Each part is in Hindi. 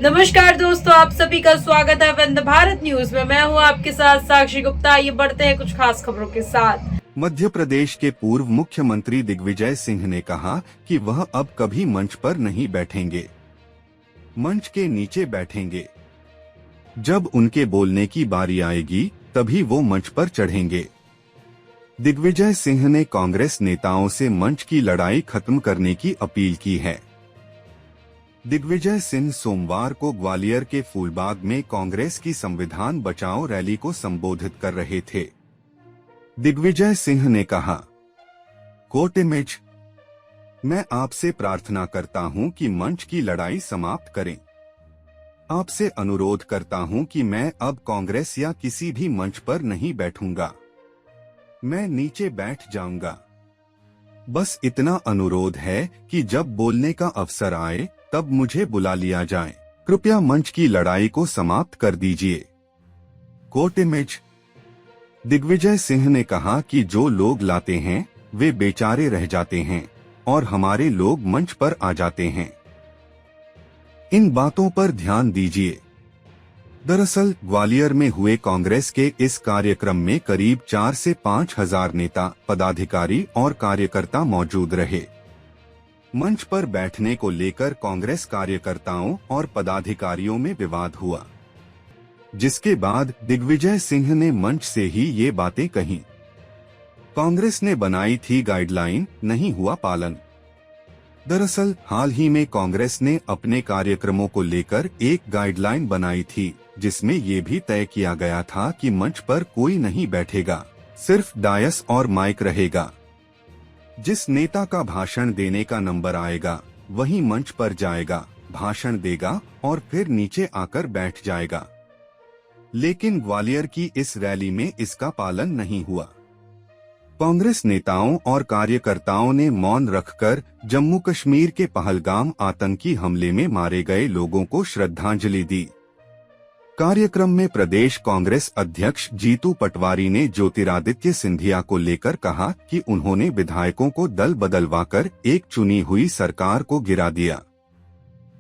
नमस्कार दोस्तों, आप सभी का स्वागत है वंदे भारत न्यूज में। मैं हूं आपके साथ साक्षी गुप्ता। ये बढ़ते हैं कुछ खास खबरों के साथ। मध्य प्रदेश के पूर्व मुख्यमंत्री दिग्विजय सिंह ने कहा कि वह अब कभी मंच पर नहीं बैठेंगे, मंच के नीचे बैठेंगे। जब उनके बोलने की बारी आएगी तभी वो मंच पर चढ़ेंगे। दिग्विजय सिंह ने कांग्रेस नेताओं से मंच की लड़ाई खत्म करने की अपील की है। दिग्विजय सिंह सोमवार को ग्वालियर के फूलबाग में कांग्रेस की संविधान बचाओ रैली को संबोधित कर रहे थे। दिग्विजय सिंह ने कहा, कोर्ट इमेज, मैं आपसे प्रार्थना करता हूं कि मंच की लड़ाई समाप्त करें। आपसे अनुरोध करता हूं कि मैं अब कांग्रेस या किसी भी मंच पर नहीं बैठूंगा, मैं नीचे बैठ जाऊंगा। बस इतना अनुरोध है कि जब बोलने का अवसर आए तब मुझे बुला लिया जाए। कृपया मंच की लड़ाई को समाप्त कर दीजिए। Court image. दिग्विजय सिंह ने कहा कि जो लोग लाते हैं वे बेचारे रह जाते हैं और हमारे लोग मंच पर आ जाते हैं। इन बातों पर ध्यान दीजिए। दरअसल ग्वालियर में हुए कांग्रेस के इस कार्यक्रम में करीब 4 से 5 हजार नेता, पदाधिकारी और कार्यकर्ता मौजूद रहे। मंच पर बैठने को लेकर कांग्रेस कार्यकर्ताओं और पदाधिकारियों में विवाद हुआ, जिसके बाद दिग्विजय सिंह ने मंच से ही ये बातें कहीं। कांग्रेस ने बनाई थी गाइडलाइन, नहीं हुआ पालन। दरअसल हाल ही में कांग्रेस ने अपने कार्यक्रमों को लेकर एक गाइडलाइन बनाई थी, जिसमें ये भी तय किया गया था कि मंच पर कोई नहीं बैठेगा, सिर्फ डायस और माइक रहेगा। जिस नेता का भाषण देने का नंबर आएगा वही मंच पर जाएगा, भाषण देगा और फिर नीचे आकर बैठ जाएगा। लेकिन ग्वालियर की इस रैली में इसका पालन नहीं हुआ। कांग्रेस नेताओं और कार्यकर्ताओं ने मौन रखकर जम्मू कश्मीर के पहलगाम आतंकी हमले में मारे गए लोगों को श्रद्धांजलि दी। कार्यक्रम में प्रदेश कांग्रेस अध्यक्ष जीतू पटवारी ने ज्योतिरादित्य सिंधिया को लेकर कहा कि उन्होंने विधायकों को दल बदलवाकर एक चुनी हुई सरकार को गिरा दिया।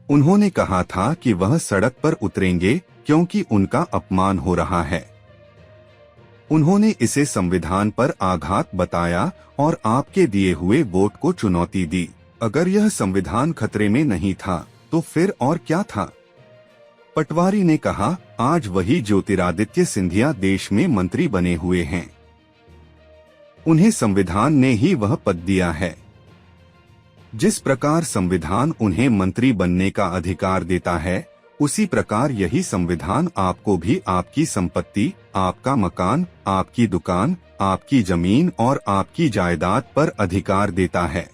उन्होंने कहा था कि वह सड़क पर उतरेंगे क्योंकि उनका अपमान हो रहा है। उन्होंने इसे संविधान पर आघात बताया और आपके दिए हुए वोट को चुनौती दी। अगर यह संविधान खतरे में नहीं था तो फिर और क्या था? पटवारी ने कहा, आज वही ज्योतिरादित्य सिंधिया देश में मंत्री बने हुए हैं। उन्हें संविधान ने ही वह पद दिया है। जिस प्रकार संविधान उन्हें मंत्री बनने का अधिकार देता है, उसी प्रकार यही संविधान आपको भी आपकी संपत्ति, आपका मकान, आपकी दुकान, आपकी जमीन और आपकी जायदाद पर अधिकार देता है।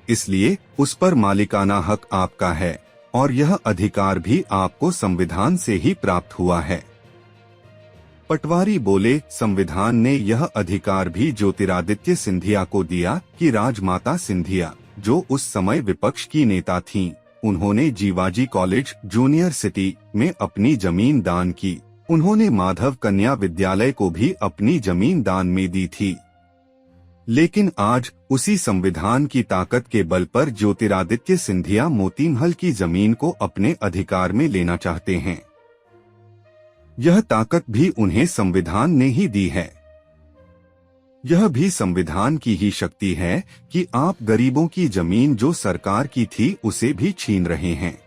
इसलिए उस पर मालिकाना हक आपका है और यह अधिकार भी आपको संविधान से ही प्राप्त हुआ है। पटवारी बोले, संविधान ने यह अधिकार भी ज्योतिरादित्य सिंधिया को दिया कि राजमाता सिंधिया, जो उस समय विपक्ष की नेता थीं, उन्होंने जीवाजी कॉलेज जूनियर सिटी में अपनी जमीन दान की। उन्होंने माधव कन्या विद्यालय को भी अपनी जमीन दान में दी थी। लेकिन आज उसी संविधान की ताकत के बल पर ज्योतिरादित्य सिंधिया मोतीमहल की जमीन को अपने अधिकार में लेना चाहते हैं। यह ताकत भी उन्हें संविधान ने ही दी है। यह भी संविधान की ही शक्ति है कि आप गरीबों की जमीन जो सरकार की थी उसे भी छीन रहे हैं।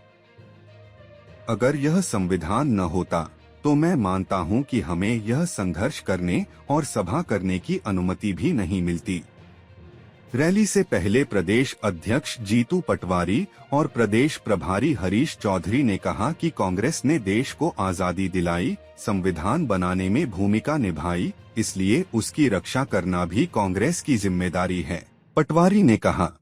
अगर यह संविधान न होता तो मैं मानता हूं कि हमें यह संघर्ष करने और सभा करने की अनुमति भी नहीं मिलती। रैली से पहले प्रदेश अध्यक्ष जीतू पटवारी और प्रदेश प्रभारी हरीश चौधरी ने कहा कि कांग्रेस ने देश को आजादी दिलाई, संविधान बनाने में भूमिका निभाई, इसलिए उसकी रक्षा करना भी कांग्रेस की जिम्मेदारी है। पटवारी ने कहा,